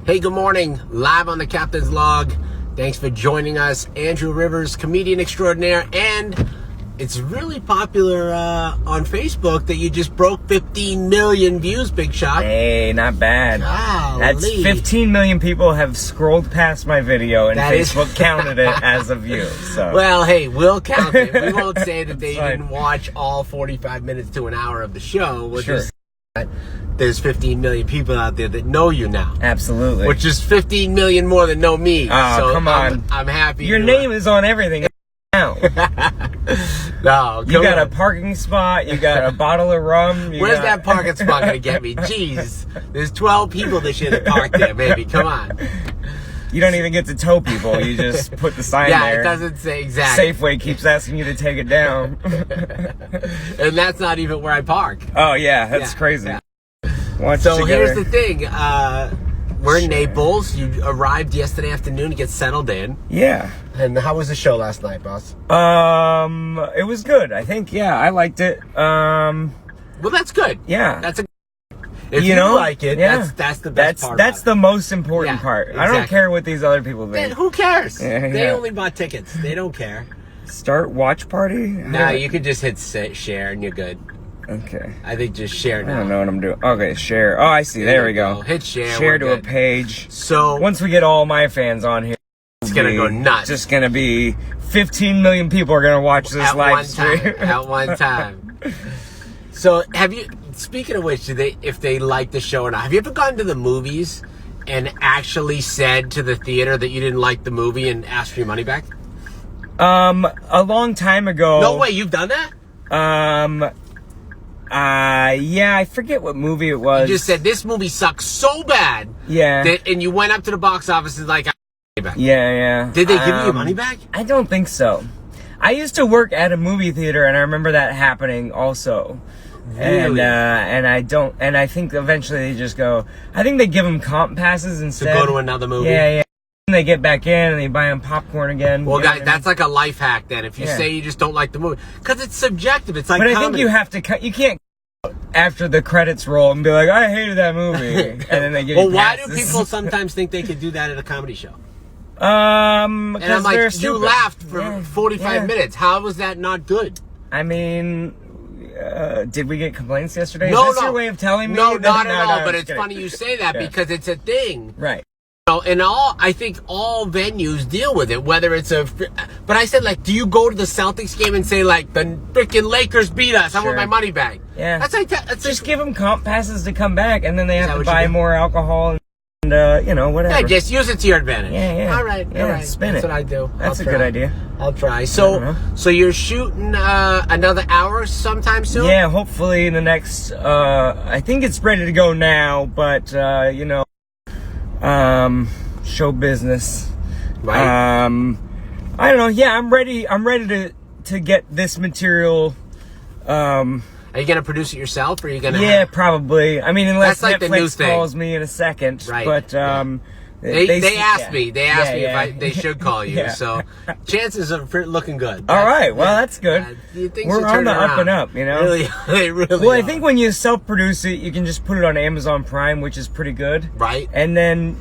Hey, good morning. Live on the Captain's Log. Thanks for joining us. Andrew Rivers, comedian extraordinaire, and it's really popular on Facebook that you just broke 15 million views, Big Shot. Hey, not bad. Golly. That's 15 million people have scrolled past my video, and Facebook counted it as a view. So. Well, hey, we'll count it. We won't say that they didn't watch all 45 minutes to an hour of the show. We'll just say that there's 15 million people out there that know you now. Absolutely. Which is 15 million more than know me. Oh, so come on. I'm happy. Your name is on everything now. No, you got a parking spot, you got a bottle of rum. Where's that parking spot going to get me? Jeez. There's 12 people that should have parked there, maybe. Come on. You don't even get to tow people. You just put the sign there. Yeah, it doesn't say exactly. Safeway keeps asking you to take it down. And that's not even where I park. Oh, yeah. That's crazy. Yeah. So here's the thing. We're in Naples. You arrived yesterday afternoon to get settled in. Yeah. And how was the show last night, boss? It was good. I think, I liked it. Well, that's good. Yeah. That's if you like it, that's the best part. That's the most important part. Exactly. I don't care what these other people think. Who cares? Yeah, they only bought tickets. They don't care. Start watch party? Nah, you could just hit share and you're good. Okay. I think just share now. I don't know what I'm doing. Okay, share. Oh, I see. There we go. Hit share. Share to a page. So once we get all my fans on here, it's gonna go nuts. Just gonna be 15 million people are gonna watch this live stream at one time. So have you? Speaking of which, if they like the show or not? Have you ever gone to the movies and actually said to the theater that you didn't like the movie and asked for your money back? A long time ago. No way, you've done that? Yeah, I forget what movie it was. You just said, this movie sucks so bad. Yeah. And you went up to the box office and like, I back. Yeah. Did they give you your money back? I don't think so. I used to work at a movie theater, and I remember that happening also. Really? And I think eventually they just go, I think they give them comp passes instead. To go to another movie? Yeah. And they get back in and they buy them popcorn again. Well, guys, that's like a life hack then. If you say you just don't like the movie. Because it's subjective. It's like But comedy. I think you have to cut. You can't after the credits roll and be like, I hated that movie. And then they give you why passes. do people sometimes think they could do that at a comedy show? And I'm like, you laughed for 45 minutes. How was that not good? I mean, did we get complaints yesterday? No, Is this your way of telling me? No, not at all. No, but it's funny you say that because it's a thing. Right. And I think all venues deal with it, whether it's but I said, like, do you go to the Celtics game and say, like, the freaking Lakers beat us, I want my money back? Yeah. That's just give them comp passes to come back, and then they have to buy do? more alcohol and, whatever. Yeah, just use it to your advantage. Yeah. All right. Spin That's it. what I do. That's a good idea. I'll try. So you're shooting another hour sometime soon? Yeah, hopefully in the next, I think it's ready to go now, but, show business. Right. I don't know. Yeah, I'm ready to get this material. Are you gonna produce it yourself, or are you gonna? Yeah, probably. I mean, unless That's like the new Netflix thing. calls me in a second. Right. But they asked me. They asked me if they should call you. Yeah. So chances are looking good. All right. Well, that's good. We're on the up and up. You know. Really, they really. Well, are. I think when you self-produce it, you can just put it on Amazon Prime, which is pretty good. Right. And then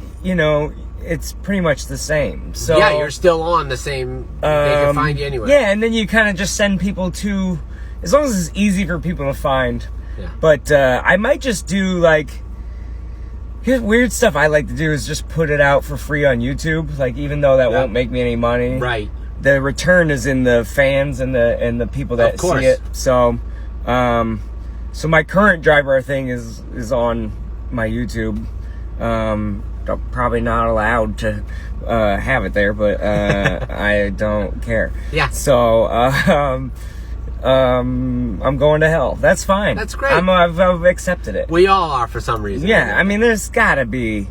it's pretty much the same. So yeah, you're still on the same. They can find you anywhere. Yeah, and then you kind of just send people to, as long as it's easy for people to find. Yeah. But I might just do here's weird stuff I like to do is just put it out for free on YouTube. Like, even though that won't make me any money, right? The return is in the fans and the people that see it. So, so my current driver thing is on my YouTube. Probably not allowed to have it there, but I don't care. Yeah. So I'm going to hell. That's fine. That's great. I've accepted it. We all are for some reason. Yeah. I mean, there's gotta be.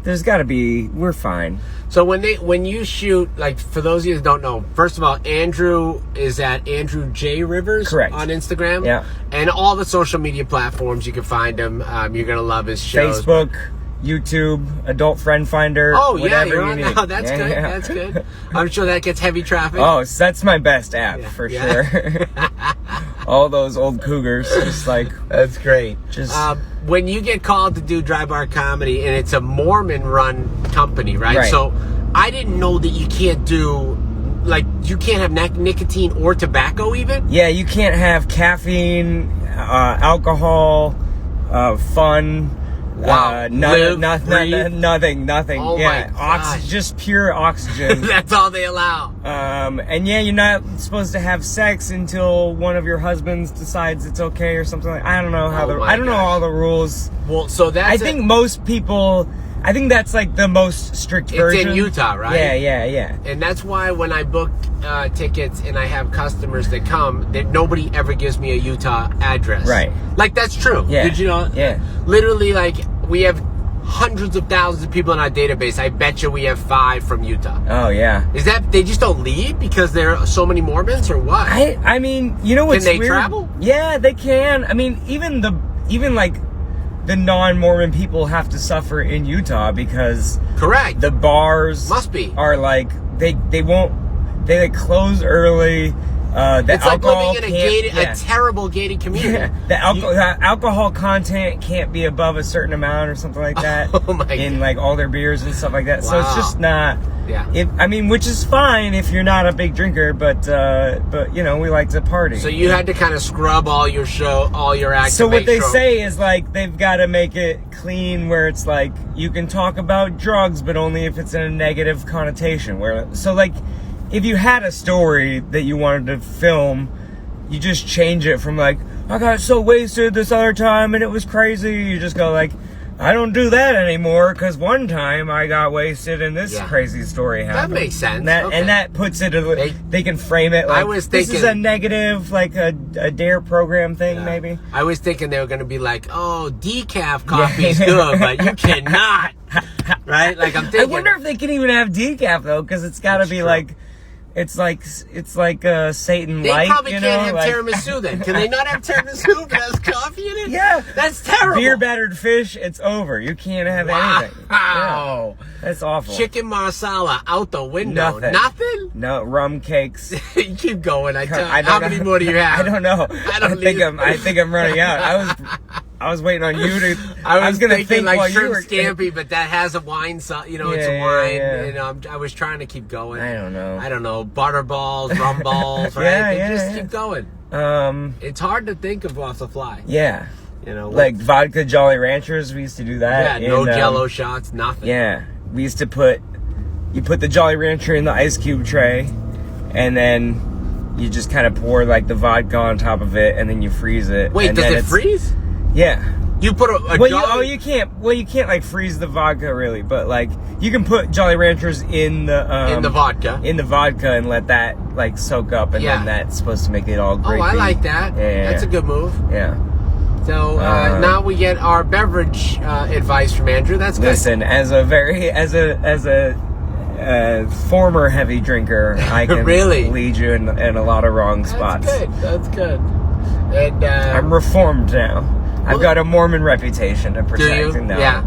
We're fine. So when you shoot, like, for those of you that don't know, first of all, Andrew is at Andrew J Rivers. Correct. On Instagram. Yeah. And all the social media platforms you can find him. You're gonna love his shows. Facebook, YouTube, Adult Friend Finder. Oh yeah, you're you on need. now. That's good. Yeah. That's good. I'm sure that gets heavy traffic. Oh, so that's my best app for sure. All those old cougars, just like that's great. Just when you get called to do Dry Bar Comedy, and it's a Mormon-run company, right? So I didn't know that you can't do. Like, you can't have nicotine or tobacco even? Yeah, you can't have caffeine, alcohol, fun, nothing. Oh yeah, my gosh. just pure oxygen. That's all they allow. And yeah, you're not supposed to have sex until one of your husbands decides it's okay or something like. I don't know how I don't know all the rules. Well, so that's. I think most people. I think that's like the most strict version. It's in Utah, right? Yeah. And that's why when I book tickets and I have customers that come, that nobody ever gives me a Utah address. Right. Like, that's true. Yeah. Did you know? Yeah. Literally, like, we have hundreds of thousands of people in our database. I bet you we have 5 from Utah. Oh, yeah. Is that they just don't leave because there are so many Mormons, or what? I mean, you know what's weird? Can they travel? Yeah, they can. I mean, even like the non-Mormon people have to suffer in Utah because correct, the bars must be are like they close early. It's like living in a terrible gated community. Yeah. The alcohol content can't be above a certain amount or something like that. Oh my in God. like all their beers and stuff like that. Wow. So it's just not. Yeah. I mean, which is fine if you're not a big drinker, but you know, we like to party. So you had to kind of scrub all your acts. So what they say is like they've got to make it clean, where it's like you can talk about drugs, but only if it's in a negative connotation. So like, if you had a story that you wanted to film, you just change it from like, I got so wasted this other time and it was crazy. You just go like, I don't do that anymore because one time I got wasted and this crazy story happened. That makes sense. And that puts it. They can frame it like, I was thinking, this is a negative, like a DARE program thing, maybe. I was thinking they were going to be like, oh, decaf coffee's good, but you cannot. Right? Like, I'm thinking. I wonder if they can even have decaf though, because it's got to be true. Like. It's like Satan they light. They probably you can't know? have tiramisu then. Can they not have tiramisu if it has coffee in it? Yeah. That's terrible. Beer battered fish, it's over. You can't have anything. Wow. Yeah. That's awful. Chicken marsala out the window. Nothing? No, rum cakes. You keep going. How many more do you have? I don't know. I think I'm running out. I was waiting on you to. I was gonna thinking think like while shrimp you were scampi, but that has a wine sauce. You know, it's a wine. And I was trying to keep going. I don't know. Butter balls, rum balls, right? Just keep going. It's hard to think of off the fly. Yeah. You know, like vodka Jolly Ranchers. We used to do that. Yeah. No Jello shots. Nothing. Yeah. We used to put the Jolly Rancher in the ice cube tray, and then you just kind of pour like the vodka on top of it, and then you freeze it. Wait, and does it freeze? Yeah. You put you can't like freeze the vodka really, but like you can put Jolly Ranchers in the vodka and let that like soak up, and then that's supposed to make it all grapey. Oh, I like that. Yeah, that's a good move. Yeah. So now we get our beverage advice from Andrew. That's good. Listen, as a former heavy drinker, I can really lead you in a lot of wrong spots. That's good. And I'm reformed now. I've got a Mormon reputation to protect. Do you? No. Yeah.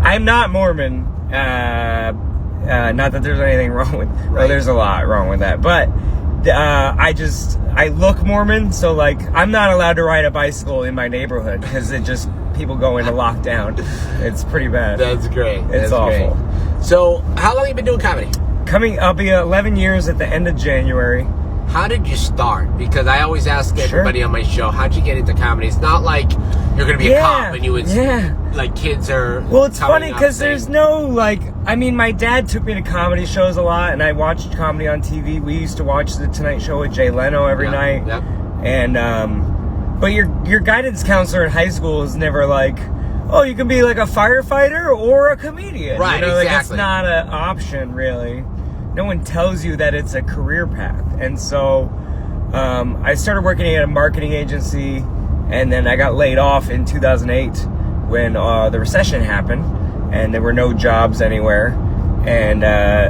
I'm not Mormon. Not that there's anything wrong with. Right. Well, there's a lot wrong with that, but I look Mormon, so like I'm not allowed to ride a bicycle in my neighborhood because people go into lockdown. It's pretty bad. That's great. It's awful. Great. So, how long have you been doing comedy? I'll be 11 years at the end of January. How did you start? Because I always ask everybody on my show, how'd you get into comedy? It's not like you're going to be a cop and you would like kids are. Well, it's funny because there's no like. I mean, my dad took me to comedy shows a lot, and I watched comedy on TV. We used to watch the Tonight Show with Jay Leno every night. Yep. And but your guidance counselor in high school is never like, oh, you can be like a firefighter or a comedian. Right. You know, exactly. Like it's not an option really. No one tells you that it's a career path. And so I started working at a marketing agency, and then I got laid off in 2008 when the recession happened and there were no jobs anywhere. And I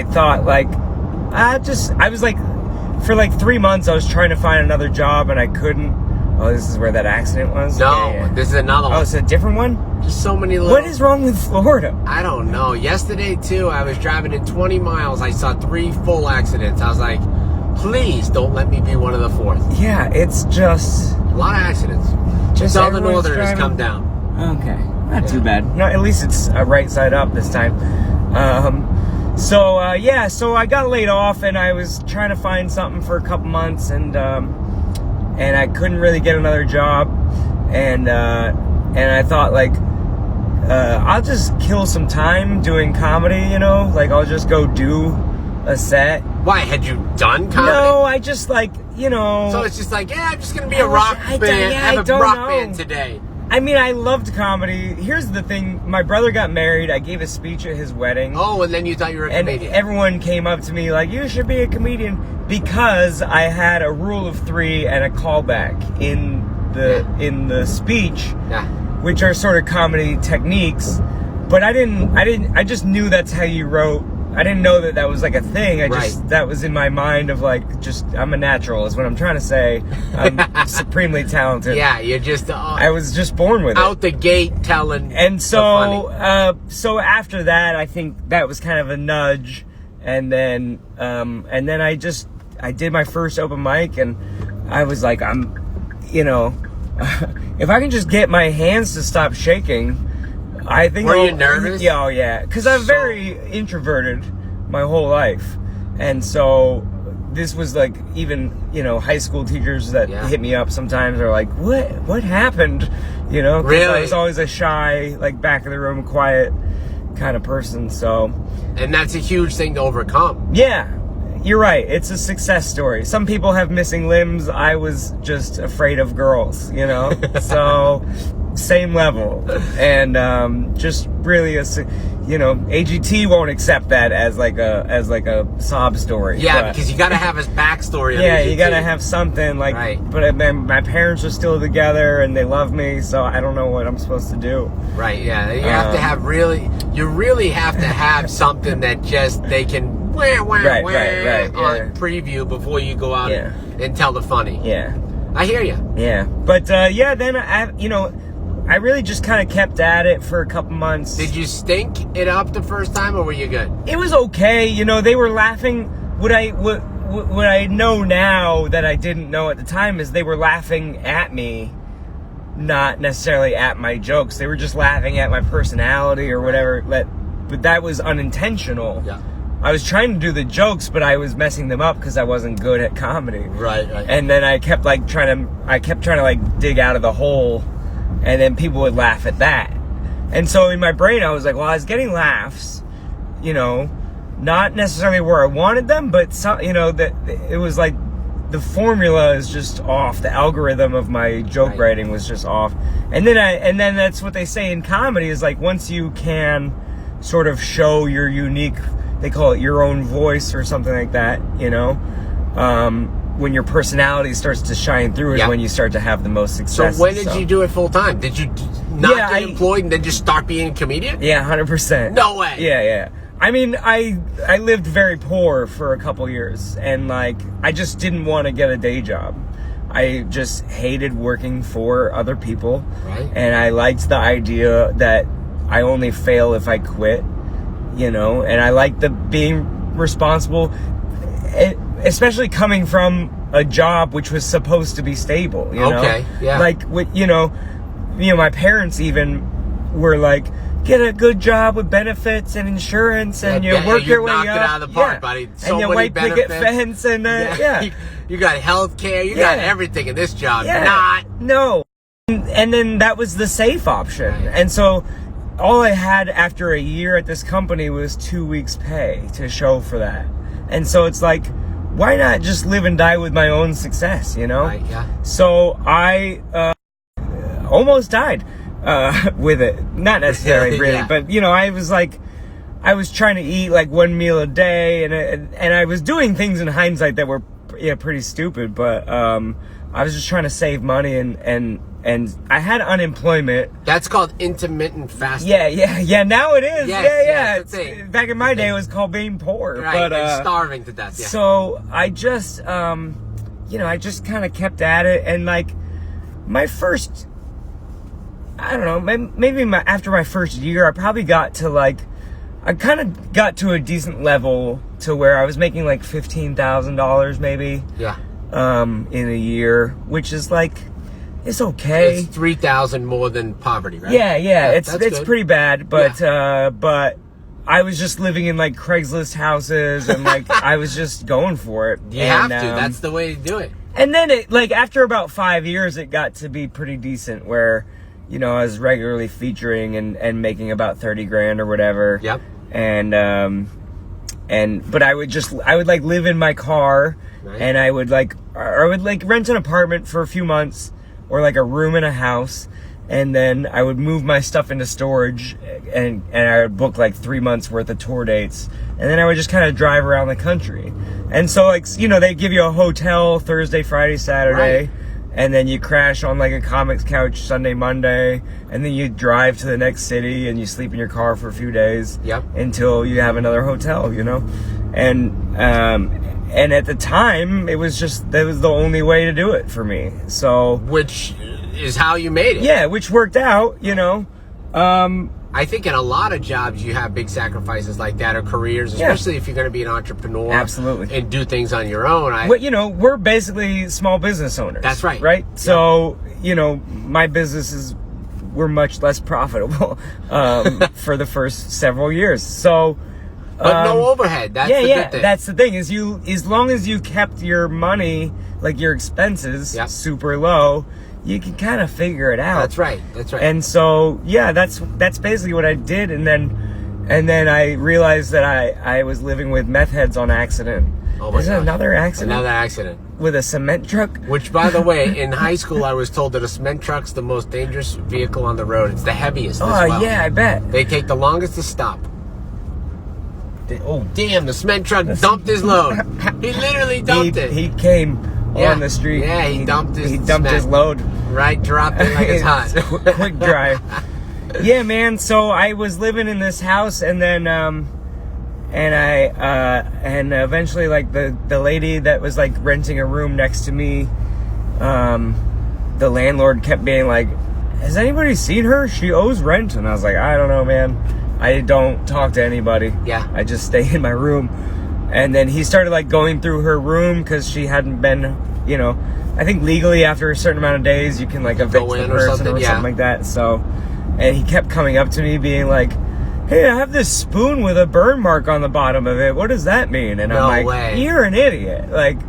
thought like, I was like, for like 3 months I was trying to find another job and I couldn't. Oh, this is where that accident was? No, This is another one. Oh, it's a different one? Just so many little... What is wrong with Florida? I don't know. Yesterday, too, I was driving in 20 miles. I saw 3 full accidents. I was like, please don't let me be one of the 4th. Yeah, it's just... A lot of accidents. Just all the Northerners come down. Okay. Not too bad. No, at least it's right side up this time. So I got laid off, and I was trying to find something for a couple months, and I couldn't really get another job, and I thought, like, I'll just kill some time doing comedy, you know? Like, I'll just go do a set. Why, had you done comedy? No, I just, like, you know... So it's just like, yeah, I'm just going to be a rock band. Have a rock band today. I mean, I loved comedy. Here's the thing. My brother got married. I gave a speech at his wedding. Oh, and then you thought you were a comedian. And everyone came up to me like, you should be a comedian. Because I had a rule of 3 and a callback in the speech. Yeah. Which are sort of comedy techniques. But I just knew that's how you wrote. I didn't know that was like a thing. That was in my mind of like, I'm a natural is what I'm trying to say. I'm supremely talented. Yeah, you're just... I was just born with it. Out the gate telling. And so, so after that, I think that was kind of a nudge. And then I did my first open mic, and I was like, if I can just get my hands to stop shaking, I think... Were you nervous? Yeah, oh yeah. Because I'm very introverted my whole life. And so this was like, even, high school teachers that hit me up sometimes are like, what happened? Really? I was always a shy, like, back of the room, quiet kind of person, so... And that's a huge thing to overcome. Yeah. You're right. It's a success story. Some people have missing limbs. I was just afraid of girls, So, same level. And just really AGT won't accept that as like a sob story. Yeah, because you got to have his backstory. Yeah, you got to have something like. Right. But my parents are still together and they love me, so I don't know what I'm supposed to do. Right. Yeah, you have to have You really have to have something that just they can. Right, on preview before you go out and tell the funny. Yeah. I hear you. Yeah. But, then I really just kind of kept at it for a couple months. Did you stink it up the first time, or were you good? It was okay. They were laughing. What I know now that I didn't know at the time is they were laughing at me, not necessarily at my jokes. They were just laughing at my personality or whatever. But that was unintentional. Yeah. I was trying to do the jokes, but I was messing them up because I wasn't good at comedy. Right. And then I kept trying to like dig out of the hole, and then people would laugh at that. And so in my brain, I was like, well, I was getting laughs, not necessarily where I wanted them, but that it was like the formula is just off. The algorithm of my joke writing was just off. And then that's what they say in comedy is like once you can sort of show your unique. They call it your own voice or something like that, when your personality starts to shine through is when you start to have the most success. So when did you do it full time? Did you not get employed and then just start being a comedian? Yeah, 100%. No way. Yeah. I mean, I lived very poor for a couple years, and like I just didn't want to get a day job. I just hated working for other people. Right. And I liked the idea that I only fail if I quit. And I like the being responsible, especially coming from a job which was supposed to be stable, Okay, yeah. Like, my parents even were like, get a good job with benefits and insurance, and you work your way up. You knocked it out of the park, buddy. So and you white picket fence, and you got health care, you got everything in this job. No. And then that was the safe option, and so... all I had after a year at this company was 2 weeks pay to show for that. And so it's like, why not just live and die with my own success, Right, yeah. So I almost died with it. Not necessarily really, but I was trying to eat like one meal a day, and I was doing things in hindsight that were pretty stupid, but I was just trying to save money and I had unemployment. That's called intermittent fasting. Yeah. Now it is. Yes, yeah. Back in my day, it was called being poor. Right, but and starving to death. Yeah. So I just, I just kind of kept at it, and like my first, I don't know, maybe after my first year, I probably got to like, I kind of got to a decent level to where I was making like $15,000 maybe. Yeah. In a year, which is like, it's okay. It's 3,000 more than poverty, right? Yeah. It's good. pretty bad, but I was just living in like Craigslist houses and like I was just going for it. You have to. That's the way to do it. And then it, like, after about 5 years, it got to be pretty decent where, you know, I was regularly featuring and making about 30 grand or whatever. Yep. But I would like live in my car. Nice. And I would like rent an apartment for a few months or like a room in a house. And then I would move my stuff into storage and I would book like 3 months worth of tour dates. And then I would just kind of drive around the country. And so, like, you know, they give you a hotel Thursday, Friday, Saturday. Right. And then you crash on like a comics couch Sunday, Monday. And then you drive to the next city and you sleep in your car for a few days. Yep. Until you have another hotel, you know? And at the time, that was the only way to do it for me. So. Which is how you made it. Yeah, which worked out, you know. I think in a lot of jobs you have big sacrifices like that, or careers, especially if you're going to be an entrepreneur. Absolutely. And do things on your own. Well, you know, we're basically small business owners. That's right. Right? Yeah. So, you know, my businesses were much less profitable for the first several years. So. But no overhead. That's the good thing. That's the thing, as long as you kept your money, like your expenses, super low, you can kind of figure it out. That's right. And so, yeah, that's basically what I did. And then I realized that I was living with meth heads on accident. Oh my God. Another accident? Another accident. With a cement truck? Which, by the way, in high school, I was told that a cement truck's the most dangerous vehicle on the road. It's the heaviest as well. Oh, yeah, I bet. They take the longest to stop. Oh, damn, the cement truck dumped his load. He literally dumped it. He came on the street. Yeah, he dumped his his load. Right, dropped it like it's hot. Quick dry. Yeah, man, so I was living in this house and then and eventually like the lady that was like renting a room next to me, the landlord kept being like, "Has anybody seen her? She owes rent." And I was like, "I don't know, man. I don't talk to anybody. Yeah. I just stay in my room." And then he started like going through her room because she hadn't been, you know, I think legally after a certain amount of days you can like evict the person or something like that. So, and he kept coming up to me being like, "Hey, I have this spoon with a burn mark on the bottom of it. What does that mean?" And I'm like, "You're an idiot. Like,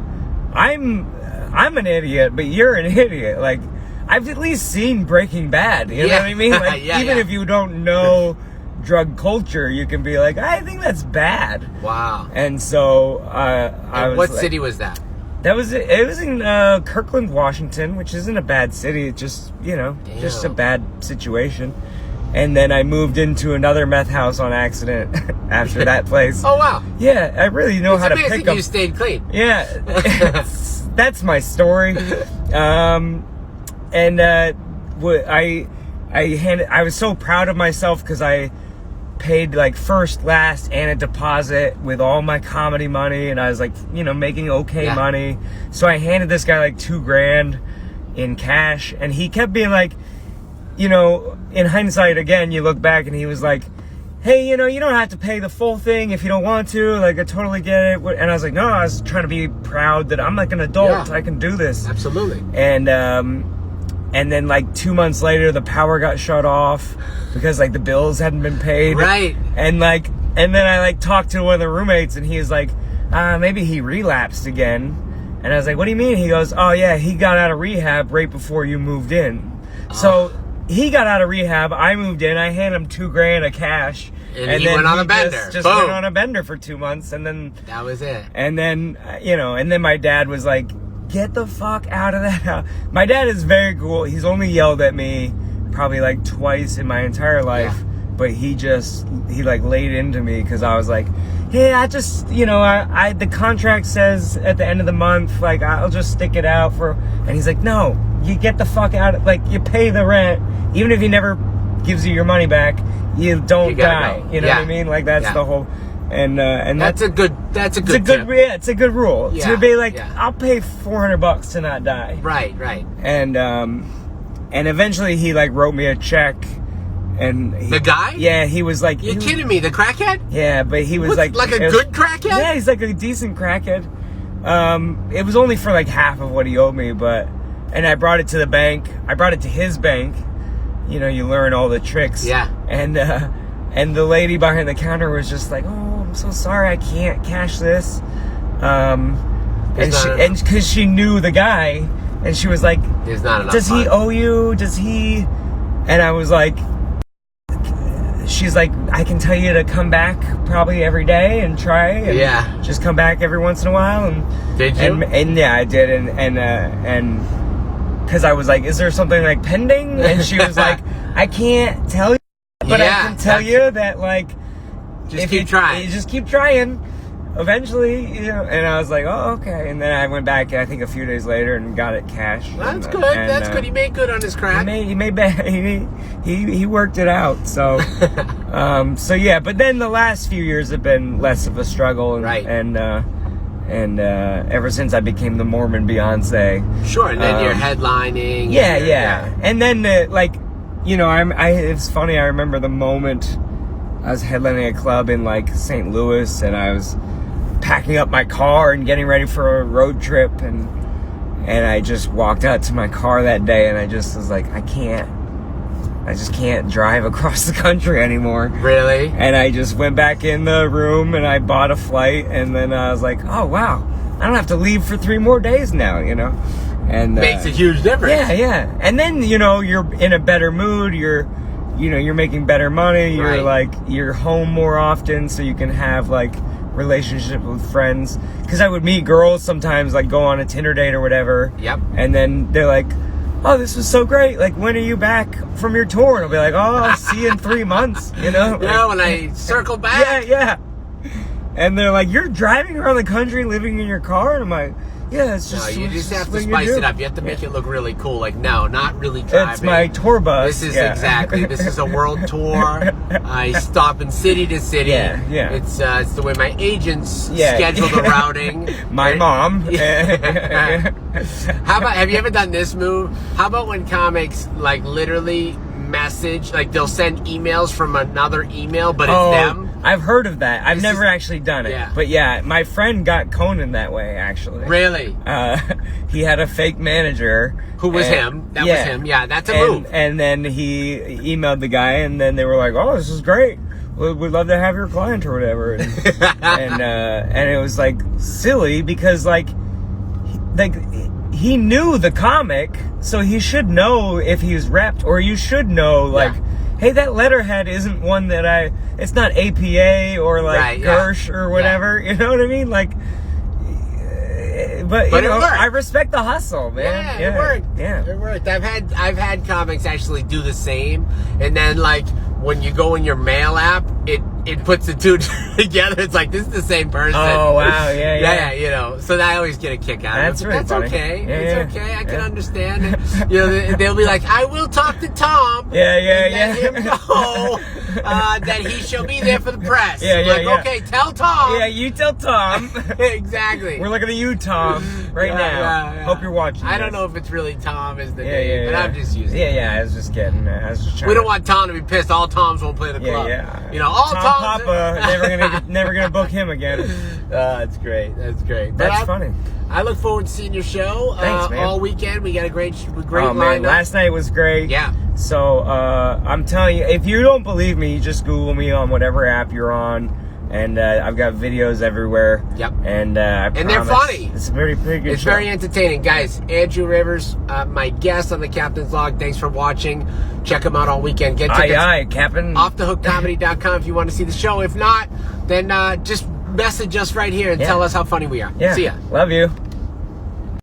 I'm an idiot, but you're an idiot. Like, I've at least seen Breaking Bad. You know what I mean? Like, even if you don't know drug culture, you can be like, I think that's bad." Wow. And so what city was that? It was in Kirkland, Washington, which isn't a bad city. It's just, you know, just a bad situation. And then I moved into another meth house on accident after that place. Oh, wow. Yeah, I really know how to pick them. You stayed clean. Yeah. That's my story. I was so proud of myself because I paid like first, last, and a deposit with all my comedy money, and I was like, you know, making money. So I handed this guy like $2,000 in cash, and he kept being like, you know, in hindsight, again, you look back, and he was like, "Hey, you know, you don't have to pay the full thing if you don't want to. Like, I totally get it." And I was like, "No, I was trying to be proud that I'm like an adult. I can do this." Absolutely. And then like 2 months later, the power got shut off because like the bills hadn't been paid. Right. And then I like talked to one of the roommates, and he was like, "Maybe he relapsed again." And I was like, "What do you mean?" He goes, "Oh yeah, he got out of rehab right before you moved in." So he got out of rehab. I moved in. I handed him $2,000 of cash. And he went on a bender. Just went on a bender for 2 months, and then that was it. And then and then my dad was like, "Get the fuck out of that house." My dad is very cool. He's only yelled at me probably like twice in my entire life, but he like laid into me because I was like, "Hey, I just, you know, I the contract says at the end of the month, like I'll just stick it out for," and he's like, "No, you get the fuck out. Like, you pay the rent, even if he never gives you your money back, you don't die." Go. You know what I mean? Like that's the whole. And that's a good tip. It's a good rule to be like, yeah. I'll pay $400 to not die. Right. And eventually he like wrote me a check. And the guy? Yeah, he was like... You're kidding me, the crackhead? Yeah, but he was like... Like a good crackhead? Yeah, he's like a decent crackhead. It was only for like half of what he owed me, but... And I brought it to the bank. I brought it to his bank. You know, you learn all the tricks. Yeah. And the lady behind the counter was just like, "Oh, I'm so sorry, I can't cash this." And because she knew the guy, and she was like, "There's not enough. Does he owe you? Does he?" And I was like, she's like, "I can tell you to come back probably every day and try. And just come back every once in a while." And did you? And yeah, I did. And because I was like, "Is there something like pending?" And she was like, "I can't tell you, but I can tell you that like, just keep trying. You just keep trying. Eventually, you know." And I was like, "Oh, okay." And then I went back, I think a few days later, and got it cash. That's good. That's good. He made good on his crack. He worked it out. So, so yeah. But then the last few years have been less of a struggle, and ever since I became the Mormon Beyonce. Sure, and then you're headlining. Yeah. And then, you know, it's funny, I remember the moment I was headlining a club in, like, St. Louis, and I was packing up my car and getting ready for a road trip, and I just walked out to my car that day, and I just was like, I just can't drive across the country anymore. Really? And I just went back in the room and I bought a flight, and then I was like, oh wow, I don't have to leave for 3 more days now, you know? And makes a huge difference. Yeah. And then, you know, you're in a better mood, you're making better money, you're home more often, so you can have like relationship with friends. Because I would meet girls sometimes, like go on a Tinder date or whatever. Yep. And then they're like, oh, this was so great. Like, when are you back from your tour? And I'll be like, oh, I'll see you in 3 months, you know? Yeah, when I circle back. Yeah. And they're like, you're driving around the country living in your car? And I'm like, yeah, it's just... No, you just have to spice it up. You have to make it look really cool. Like, no, not really driving. It's my tour bus. This is this is a world tour. I stop in city to city. Yeah. It's the way my agents schedule the routing. My mom. How about, have you ever done this move? How about when comics, like, literally message, like, they'll send emails from another email, but it's them? I've heard of that. I've never actually done it. Yeah. But yeah, my friend got Conan that way, actually. Really? He had a fake manager. Who was him? That was him. Yeah, that's a move. And then he emailed the guy, and then they were like, oh, this is great. We'd love to have your client or whatever. And it was, like, silly because, like, he knew the comic, so he should know if he's repped, or you should know, like, hey, that letterhead isn't one that it's not APA or like Gersh or whatever, you know what I mean? Like, but you know, I respect the hustle, man. Yeah, it worked. Yeah, it worked. I've had comics actually do the same, and then like when you go in your mail app, it puts the two together. It's like, this is the same person. Oh wow, yeah. You know, so I always get a kick out of it. That's funny. Okay. It's okay. I can understand it. You know, they'll be like, I will talk to Tom. Yeah. Let him know that he shall be there for the press. Okay, tell Tom. Yeah, you tell Tom. Exactly. We're looking at you, Tom, right now. Yeah. Hope you're watching. I don't know if it's really Tom is the name, but I'm just using it. Yeah. I was just kidding. We don't want Tom to be pissed. All Toms won't play the club. Yeah. You know, all Tom Papa, never gonna book him again. That's great. That's funny. I look forward to seeing your show. Thanks, man. All weekend. We got a great lineup. Man, last night was great. Yeah. So I'm telling you, if you don't believe me, you just Google me on whatever app you're on, and I've got videos everywhere. Yep. And they're funny. It's a very good It's show. very entertaining, guys. Andrew Rivers, my guest on the Captain's Log. Thanks for watching. Check him out all weekend. Get tickets. Aye, Captain. OffTheHookComedy.com if you want to see the show. If not, then just message us right here and tell us how funny we are. Yeah. See ya. Love you.